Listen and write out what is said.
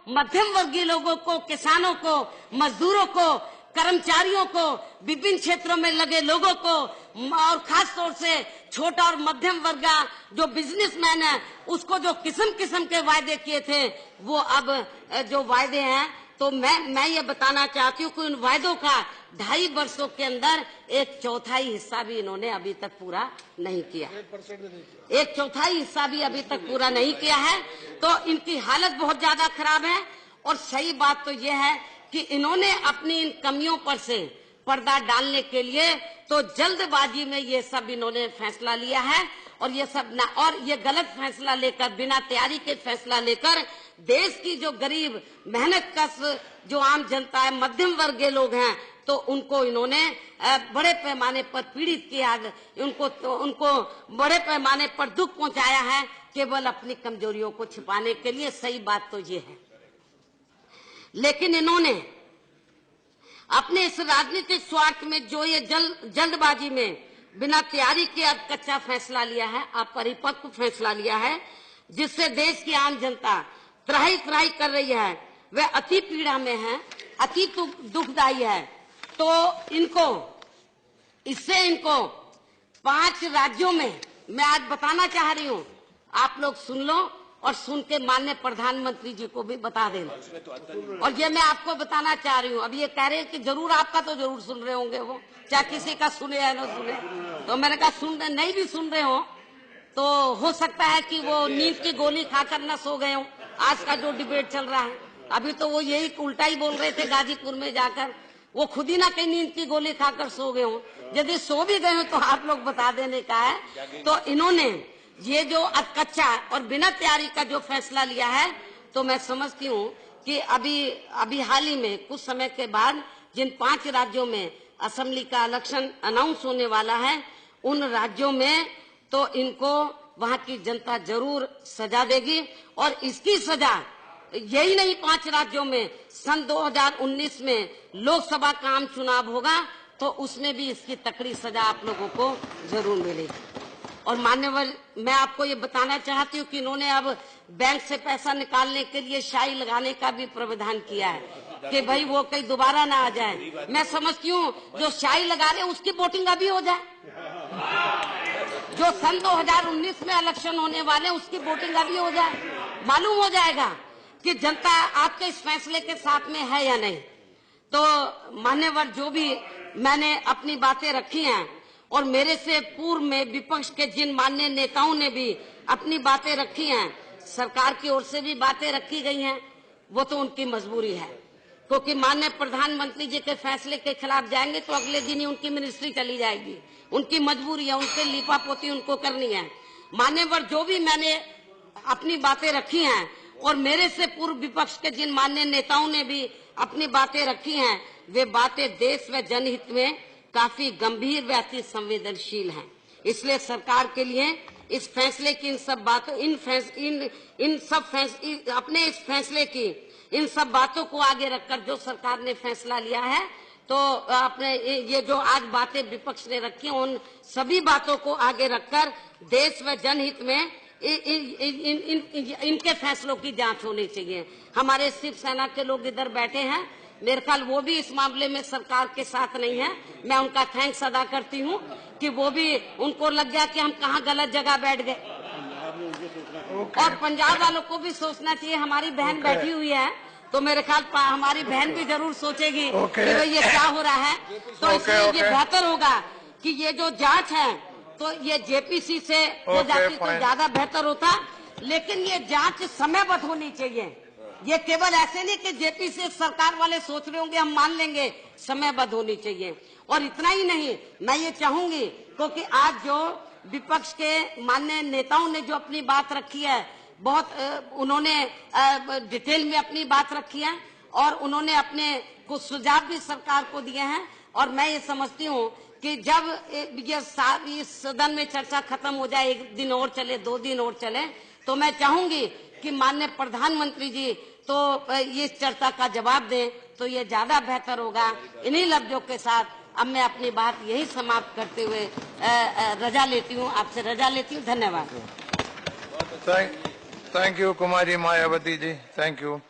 मध्यम वर्गीय लोगों को, किसानों को, मजदूरों को, कर्मचारियों को, विभिन्न क्षेत्रों में लगे लोगों को और खास तौर से छोटा और मध्यम वर्ग जो बिजनेसमैन है उसको जो किस्म किस्म के वायदे किए थे वो अब जो वायदे हैं, तो मैं ये बताना चाहती हूँ कि उन वायदों का 2.5 वर्षों के अंदर 1/4 हिस्सा भी इन्होंने अभी तक पूरा नहीं किया। 1/4 हिस्सा भी अभी तक पूरा नहीं किया है। तो इनकी हालत बहुत ज्यादा खराब है। और सही बात तो ये है कि इन्होंने अपनी इन कमियों पर से पर्दा डालने के लिए तो जल्दबाजी में ये सब इन्होंने फैसला लिया है। और ये सब और ये गलत फैसला लेकर, बिना तैयारी के फैसला लेकर देश की जो गरीब मेहनत कश जो आम जनता है, मध्यम वर्गीय लोग हैं, तो उनको इन्होंने बड़े पैमाने पर पीड़ित किया, उनको बड़े पैमाने पर दुख पहुंचाया है, केवल अपनी कमजोरियों को छिपाने के लिए। सही बात तो ये है। लेकिन इन्होंने अपने इस राजनीतिक स्वार्थ में जो ये जल्दबाजी में बिना तैयारी के अब कच्चा फैसला लिया है, अपरिपक्व फैसला लिया है, जिससे देश की आम जनता त्राही त्राही कर रही है, वह अति पीड़ा में है, अति दुखदायी है। तो इससे इनको 5 राज्यों में मैं आज बताना चाह रही हूँ, आप लोग सुन लो और सुन के माननीय प्रधानमंत्री जी को भी बता देना। और ये मैं आपको बताना चाह रही हूँ। अब ये कह रहे हैं कि जरूर आपका तो जरूर सुन रहे होंगे वो, चाहे किसी का सुने या न सुने। तो मैंने कहा सुन नहीं भी सुन रहे हो तो हो सकता है कि वो नींद की गोली खाकर न सो गए हो। आज का जो डिबेट चल रहा है, अभी तो वो यही उल्टा ही बोल रहे थे गाजीपुर में जाकर, वो खुद ही ना कहीं नींद की गोली खाकर सो गए हो। यदि सो भी गए हो तो आप लोग बता देने का है। तो इन्होंने ये जो कच्चा और बिना तैयारी का जो फैसला लिया है, तो मैं समझती हूँ कि अभी हाल ही में कुछ समय के बाद जिन 5 राज्यों में असेंबली का इलेक्शन अनाउंस होने वाला है, उन राज्यों में तो इनको वहां की जनता जरूर सजा देगी। और इसकी सजा यही नहीं, 5 राज्यों में सन 2019 में लोकसभा का आम चुनाव होगा तो उसमें भी इसकी तकड़ी सजा आप लोगों को जरूर मिलेगी। और मान्यवर, मैं आपको ये बताना चाहती हूँ कि इन्होंने अब बैंक से पैसा निकालने के लिए शाही लगाने का भी प्रावधान किया है कि भाई वो कहीं दोबारा ना आ जाए। मैं समझती हूँ जो शाही लगा रहे उसकी वोटिंग अभी हो जाए, जो सन 2019 में इलेक्शन होने वाले उसकी वोटिंग अभी हो जाए, मालूम हो जाएगा कि जनता आपके इस फैसले के साथ में है या नहीं। तो मान्यवर, जो भी मैंने अपनी बातें रखी हैं और मेरे से पूर्व में विपक्ष के जिन माननीय नेताओं ने भी अपनी बातें रखी हैं, सरकार की ओर से भी बातें रखी गई हैं, वो तो उनकी मजबूरी है, क्योंकि माननीय प्रधानमंत्री जी के फैसले के खिलाफ जाएंगे तो अगले दिन ही उनकी मिनिस्ट्री चली जाएगी। उनकी मजबूरी है, उनके लीपापोती उनको करनी है। मान्यवर, जो भी मैंने अपनी बातें रखी हैं और मेरे से पूर्व विपक्ष के जिन माननीय नेताओं ने भी अपनी बातें रखी हैं, वे बातें देश व जनहित में काफी गंभीर व अति संवेदनशील हैं। इसलिए सरकार के लिए इस फैसले की इन सब बातों अपने इस फैसले की इन सब बातों को आगे रखकर जो सरकार ने फैसला लिया है, तो अपने ये जो आज बातें विपक्ष ने रखी हैं, उन सभी बातों को आगे रखकर देश व जनहित में इनके फैसलों की जांच होनी चाहिए। हमारे शिवसेना के लोग इधर बैठे हैं, मेरे ख्याल वो भी इस मामले में सरकार के साथ नहीं है। मैं उनका थैंक्स अदा करती हूँ कि वो भी, उनको लग गया कि हम कहाँ गलत जगह बैठ गए। और पंजाब वालों को भी सोचना चाहिए, हमारी बहन बैठी हुई है तो मेरे ख्याल हमारी बहन भी जरूर सोचेगी कि भाई ये क्या हो रहा है। तो इसलिए ये बेहतर होगा कि ये जो जांच है तो ये जेपीसी से हो जाती तो ज्यादा बेहतर होता। लेकिन ये जांच समयबद्ध होनी चाहिए। ये केवल ऐसे नहीं कि जेपीसी सरकार वाले सोच रहे होंगे हम मान लेंगे, समयबद्ध होनी चाहिए। और इतना ही नहीं, मैं ये चाहूंगी क्योंकि आज जो विपक्ष के माननीय नेताओं ने जो अपनी बात रखी है, बहुत उन्होंने डिटेल में अपनी बात रखी है और उन्होंने अपने कुछ सुझाव भी सरकार को दिए हैं। और मैं ये समझती हूँ कि जब ये इस सदन में चर्चा खत्म हो जाए, 1 दिन और चले, 2 दिन और चले, तो मैं चाहूंगी कि माननीय प्रधानमंत्री जी तो ये चर्चा का जवाब दें तो ये ज्यादा बेहतर होगा। इन्हीं लफ्जों के साथ अब मैं अपनी बात यही समाप्त करते हुए रजा लेती हूँ, आपसे रजा लेती हूँ। धन्यवाद। Thank you Kumari Mayawati ji, thank you.